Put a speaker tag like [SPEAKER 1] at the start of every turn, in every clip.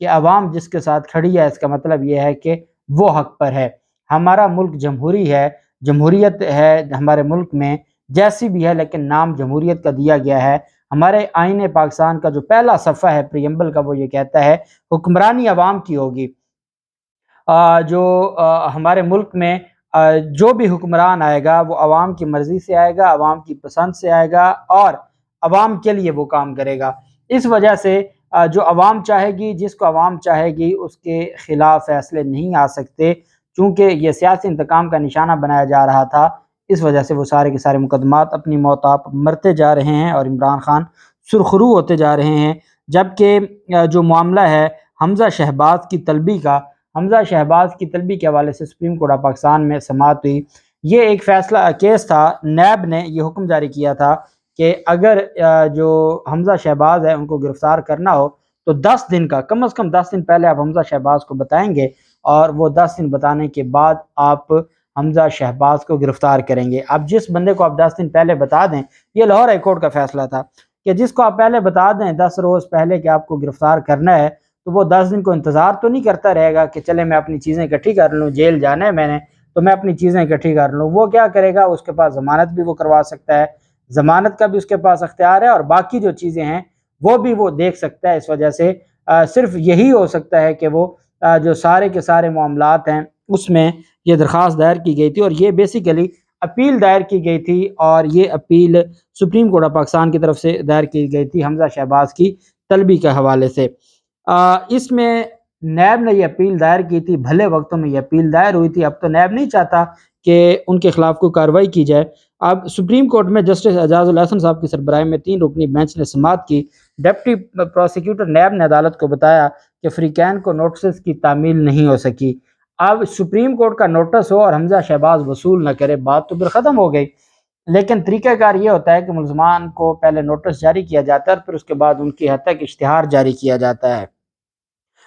[SPEAKER 1] کہ عوام جس کے ساتھ کھڑی ہے اس کا مطلب یہ ہے کہ وہ حق پر ہے۔ ہمارا ملک جمہوری ہے، جمہوریت ہے ہمارے ملک میں جیسی بھی ہے، لیکن نام جمہوریت کا دیا گیا ہے۔ ہمارے آئین پاکستان کا جو پہلا صفحہ ہے پریمبل کا، وہ یہ کہتا ہے حکمرانی عوام کی ہوگی۔ جو ہمارے ملک میں جو بھی حکمران آئے گا وہ عوام کی مرضی سے آئے گا، عوام کی پسند سے آئے گا اور عوام کے لیے وہ کام کرے گا۔ اس وجہ سے جو عوام چاہے گی، جس کو عوام چاہے گی، اس کے خلاف فیصلے نہیں آ سکتے، چونکہ یہ سیاسی انتقام کا نشانہ بنایا جا رہا تھا۔ اس وجہ سے وہ سارے کے سارے مقدمات اپنی موت آپ مرتے جا رہے ہیں اور عمران خان سرخرو ہوتے جا رہے ہیں۔ جبکہ جو معاملہ ہے حمزہ شہباز کی طلبی کا، حمزہ شہباز کی طلبی کے حوالے سے سپریم کورٹ آف پاکستان میں سماعت ہوئی۔ یہ ایک فیصلہ کیس تھا، نیب نے یہ حکم جاری کیا تھا کہ اگر جو حمزہ شہباز ہے ان کو گرفتار کرنا ہو تو 10 دن کا، کم از کم 10 دن پہلے آپ حمزہ شہباز کو بتائیں گے، اور وہ 10 دن بتانے کے بعد آپ حمزہ شہباز کو گرفتار کریں گے۔ اب جس بندے کو آپ 10 دن پہلے بتا دیں، یہ لاہور ہائی کورٹ کا فیصلہ تھا کہ جس کو آپ پہلے بتا دیں 10 روز پہلے کہ آپ کو گرفتار کرنا ہے، تو وہ 10 دن کو انتظار تو نہیں کرتا رہے گا کہ چلے میں اپنی چیزیں اکٹھی کر لوں، جیل جانا ہے میں نے تو میں اپنی چیزیں اکٹھی کر لوں۔ وہ کیا کرے گا، اس کے پاس ضمانت بھی وہ کروا سکتا ہے، ضمانت کا بھی اس کے پاس اختیار ہے، اور باقی جو چیزیں ہیں وہ بھی وہ دیکھ سکتا ہے۔ اس وجہ سے صرف یہی ہو سکتا ہے کہ وہ جو سارے کے سارے معاملات ہیں اس میں یہ درخواست دائر کی گئی تھی، اور یہ بیسیکلی اپیل دائر کی گئی تھی، اور یہ appeal supreme court of Pakistan کی طرف سے دائر کی گئی تھی حمزہ شہباز کی طلبی کے حوالے سے۔ اس میں نیب نے یہ اپیل دائر کی تھی، بھلے وقتوں میں یہ اپیل دائر ہوئی تھی، اب تو نیب نہیں چاہتا کہ ان کے خلاف کوئی کارروائی کی جائے۔ اب سپریم کورٹ میں جسٹس اعجاز الاحسن صاحب کی سربراہی میں 3 رکنی بینچ نے سماعت کی۔ ڈپٹی پروسیکیوٹر نیب نے عدالت کو بتایا کہ فریقین کو نوٹسز کی تعمیل نہیں ہو سکی۔ اب سپریم کورٹ کا نوٹس ہو اور حمزہ شہباز وصول نہ کرے، بات تو پھر ختم ہو گئی، لیکن طریقہ کار یہ ہوتا ہے کہ ملزمان کو پہلے نوٹس جاری کیا جاتا ہے اور پھر اس کے بعد ان کی حد تک اشتہار جاری کیا جاتا ہے،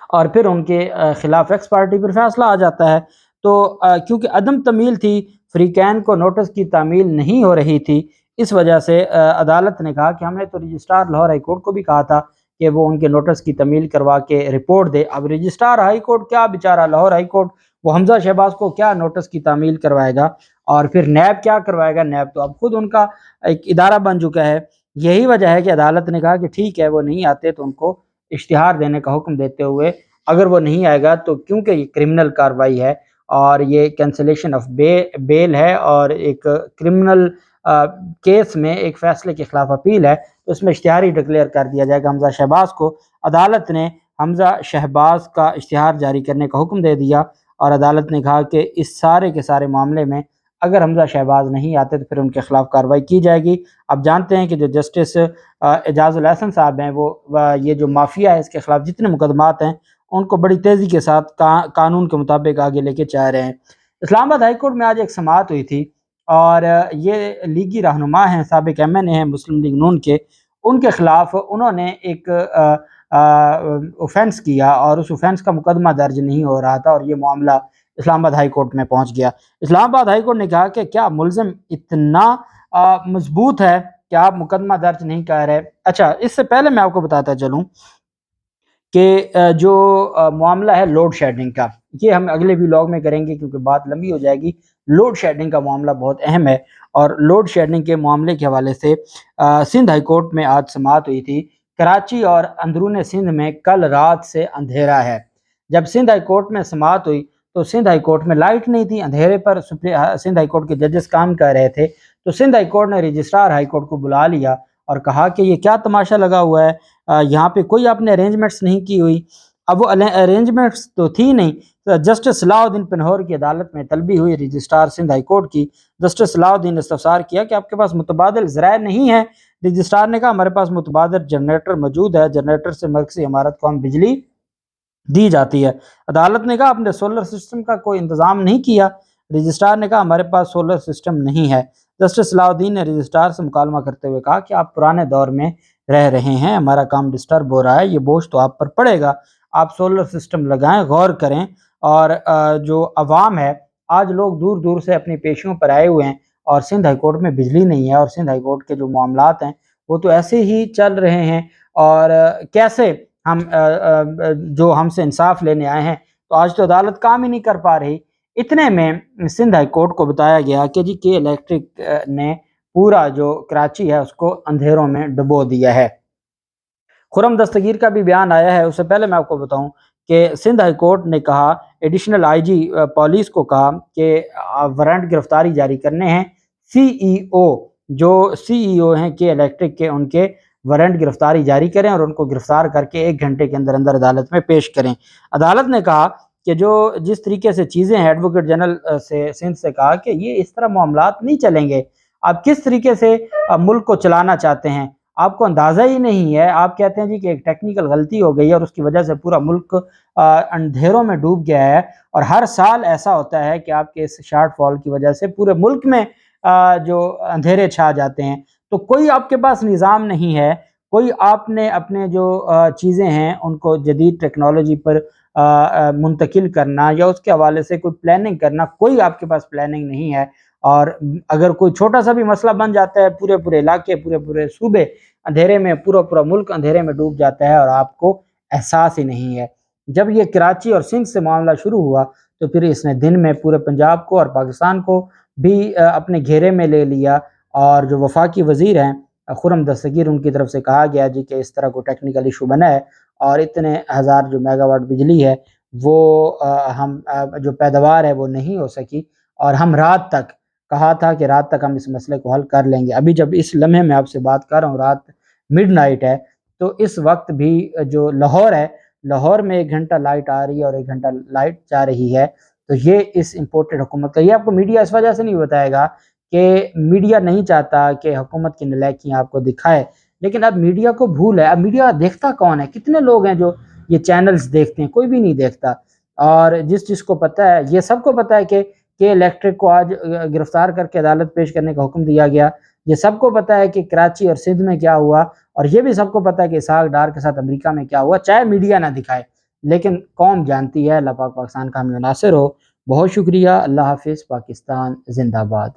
[SPEAKER 1] اور پھر ان کے خلاف ایکس پارٹی پر فیصلہ آ جاتا ہے۔ تو کیونکہ عدم تعمیل تھی، فریقین کو نوٹس کی تعمیل نہیں ہو رہی تھی، اس وجہ سے عدالت نے کہا کہ ہم نے تو رجسٹرار لاہور ہائی کورٹ کو بھی کہا تھا کہ وہ ان کے نوٹس کی تعمیل کروا کے رپورٹ دے۔ اب رجسٹرار ہائی کورٹ کیا بیچارہ لاہور ہائی کورٹ، وہ حمزہ شہباز کو کیا نوٹس کی تعمیل کروائے گا، اور پھر نیب کیا کروائے گا؟ نیب تو اب خود ان کا ایک ادارہ بن چکا ہے۔ یہی وجہ ہے کہ عدالت نے کہا کہ ٹھیک ہے، وہ نہیں آتے تو ان کو اشتہار دینے کا حکم دیتے ہوئے، اگر وہ نہیں آئے گا تو کیونکہ یہ کرمنل کاروائی ہے اور یہ کینسلیشن آف بیل ہے اور ایک کرمنل کیس میں ایک فیصلے کے خلاف اپیل ہے، تو اس میں اشتہاری ڈکلیئر کر دیا جائے گا حمزہ شہباز کو۔ عدالت نے حمزہ شہباز کا اشتہار جاری کرنے کا حکم دے دیا، اور عدالت نے کہا کہ اس سارے کے سارے معاملے میں اگر حمزہ شہباز نہیں آتے تو پھر ان کے خلاف کارروائی کی جائے گی۔ اب جانتے ہیں کہ جو جسٹس اعجاز الاحسن صاحب ہیں، وہ یہ جو مافیا ہے اس کے خلاف جتنے مقدمات ہیں ان کو بڑی تیزی کے ساتھ قانون کے مطابق آگے لے کے چاہ رہے ہیں۔ اسلام آباد ہائی کورٹ میں آج ایک سماعت ہوئی تھی، اور یہ لیگی رہنما ہیں، سابق ایم این اے ہیں مسلم لیگ نون کے، ان کے خلاف انہوں نے ایک اوفینس کیا، اور اس اوفینس کا مقدمہ درج نہیں ہو رہا تھا، اور یہ معاملہ اسلام آباد ہائی کورٹ میں پہنچ گیا۔ اسلام آباد ہائی کورٹ نے کہا کہ کیا ملزم اتنا مضبوط ہے کہ آپ مقدمہ درج نہیں کر رہے؟ اچھا، اس سے پہلے میں آپ کو بتاتا چلوں کہ جو معاملہ ہے لوڈ شیڈنگ کا، یہ ہم اگلے ویلاگ میں کریں گے کیونکہ بات لمبی ہو جائے گی۔ لوڈ شیڈنگ کا معاملہ بہت اہم ہے، اور لوڈ شیڈنگ کے معاملے کے حوالے سے سندھ ہائی کورٹ میں آج سماعت ہوئی تھی۔ کراچی اور اندرون سندھ میں کل رات سے اندھیرا ہے۔ جب سندھ ہائی کورٹ میں سماعت ہوئی تو سندھ ہائی کورٹ میں لائٹ نہیں تھی، اندھیرے پر سندھ ہائی کورٹ کے ججز کام کر رہے تھے، تو سندھ ہائی کورٹ نے رجسٹرار ہائی کورٹ کو بلا لیا اور کہا کہ یہ کیا تماشا لگا ہوا ہے، یہاں پہ کوئی آپ نے ارینجمنٹس نہیں کی ہوئی۔ اب وہ ارینجمنٹس تو تھی نہیں، جسٹس صلاح الدین پنہور کی عدالت میں طلبی ہوئی رجسٹرار سندھ ہائی کورٹ کی۔ جسٹس صلاح الدین نے استفسار کیا کہ آپ کے پاس متبادل ذرائع نہیں ہیں؟ رجسٹرار نے کہا ہمارے پاس متبادل جنریٹر موجود ہے، جنریٹر سے مرکزی عمارت کو ہم بجلی دی جاتی ہے۔ عدالت نے کہا آپ نے سولر سسٹم کا کوئی انتظام نہیں کیا؟ رجسٹرار نے کہا ہمارے پاس سولر سسٹم نہیں ہے۔ جسٹس صلاح الدین نے رجسٹرار سے مکالمہ کرتے ہوئے کہا کہ آپ پرانے دور میں رہ رہے ہیں، ہمارا کام ڈسٹرب ہو رہا ہے، یہ بوجھ تو آپ پر پڑے گا، آپ سولر سسٹم لگائیں، غور کریں۔ اور جو عوام ہے، آج لوگ دور دور سے اپنی پیشیوں پر آئے ہوئے ہیں، اور سندھ ہائی کورٹ میں بجلی نہیں ہے، اور سندھ ہائی کورٹ کے جو معاملات ہیں وہ تو ایسے ہی چل رہے ہیں، اور کیسے ہم جو ہم سے انصاف لینے آئے ہیں، تو آج تو عدالت کام ہی نہیں کر پا رہی۔ اتنے میں سندھ ہائی کورٹ کو بتایا گیا کہ جی کے الیکٹرک نے پورا جو کراچی ہے اس کو اندھیروں میں ڈبو دیا ہے۔ خرم دستگیر کا بھی بیان آیا ہے۔ اس سے پہلے میں آپ کو بتاؤں کہ سندھ ہائی کورٹ نے کہا، ایڈیشنل آئی جی پولیس کو کہا کہ وارنٹ گرفتاری جاری کرنے ہیں۔ سی ای او، جو سی ای او ہیں کہ الیکٹرک کے، ان کے وارنٹ گرفتاری جاری کریں اور ان کو گرفتار کر کے 1 گھنٹے کے اندر اندر عدالت میں پیش کریں۔ عدالت نے کہا کہ جس طریقے سے چیزیں ہیں، ایڈوکیٹ جنرل سے سندھ سے کہا کہ یہ اس طرح معاملات نہیں چلیں گے۔ آپ کس طریقے سے ملک کو چلانا چاہتے ہیں؟ آپ کو اندازہ ہی نہیں ہے۔ آپ کہتے ہیں جی کہ ایک ٹیکنیکل غلطی ہو گئی ہے اور اس کی وجہ سے پورا ملک اندھیروں میں ڈوب گیا ہے، اور ہر سال ایسا ہوتا ہے کہ آپ کے اس شارٹ فال کی وجہ سے پورے ملک میں جو اندھیرے چھا جاتے ہیں۔ تو کوئی آپ کے پاس نظام نہیں ہے، کوئی آپ نے اپنے جو چیزیں ہیں ان کو جدید ٹیکنالوجی پر منتقل کرنا یا اس کے حوالے سے کوئی پلاننگ کرنا، کوئی آپ کے پاس پلاننگ نہیں ہے۔ اور اگر کوئی چھوٹا سا بھی مسئلہ بن جاتا ہے، پورے علاقے، پورے صوبے اندھیرے میں، پورا ملک اندھیرے میں ڈوب جاتا ہے اور آپ کو احساس ہی نہیں ہے۔ جب یہ کراچی اور سندھ سے معاملہ شروع ہوا تو پھر اس نے دن میں پورے پنجاب کو اور پاکستان کو بھی اپنے گھیرے میں لے لیا، اور جو وفاقی وزیر ہیں خرم دستگیر، ان کی طرف سے کہا گیا جی کہ اس طرح کو ٹیکنیکل ایشو بنا ہے اور اتنے ہزار جو میگا واٹ بجلی ہے وہ ہم جو پیداوار ہے وہ نہیں ہو سکی، اور ہم رات تک کہا تھا کہ رات تک ہم اس مسئلے کو حل کر لیں گے۔ ابھی جب اس لمحے میں آپ سے بات کر رہا ہوں، رات مڈ نائٹ ہے، تو اس وقت بھی جو لاہور ہے، لاہور میں 1 گھنٹہ لائٹ آ رہی ہے اور 1 گھنٹہ لائٹ جا رہی ہے۔ تو یہ اس امپورٹڈ حکومت کا، یہ آپ کو میڈیا اس وجہ سے نہیں بتائے گا کہ میڈیا نہیں چاہتا کہ حکومت کی نالائکیاں آپ کو دکھائے، لیکن اب میڈیا کو بھول ہے۔ اب میڈیا دیکھتا کون ہے؟ کتنے لوگ ہیں جو یہ چینلز دیکھتے ہیں؟ کوئی بھی نہیں دیکھتا۔ اور جس کو پتہ ہے، یہ سب کو پتہ ہے کہ الیکٹرک کو آج گرفتار کر کے عدالت پیش کرنے کا حکم دیا گیا۔ یہ سب کو پتہ ہے کہ کراچی اور سندھ میں کیا ہوا، اور یہ بھی سب کو پتہ ہے کہ اسحاق ڈار کے ساتھ امریکہ میں کیا ہوا، چاہے میڈیا نہ دکھائے لیکن قوم جانتی ہے۔ اللہ پاک پاکستان کا حامی و ناصر ہو۔ بہت شکریہ۔ اللہ حافظ۔ پاکستان زندہ باد۔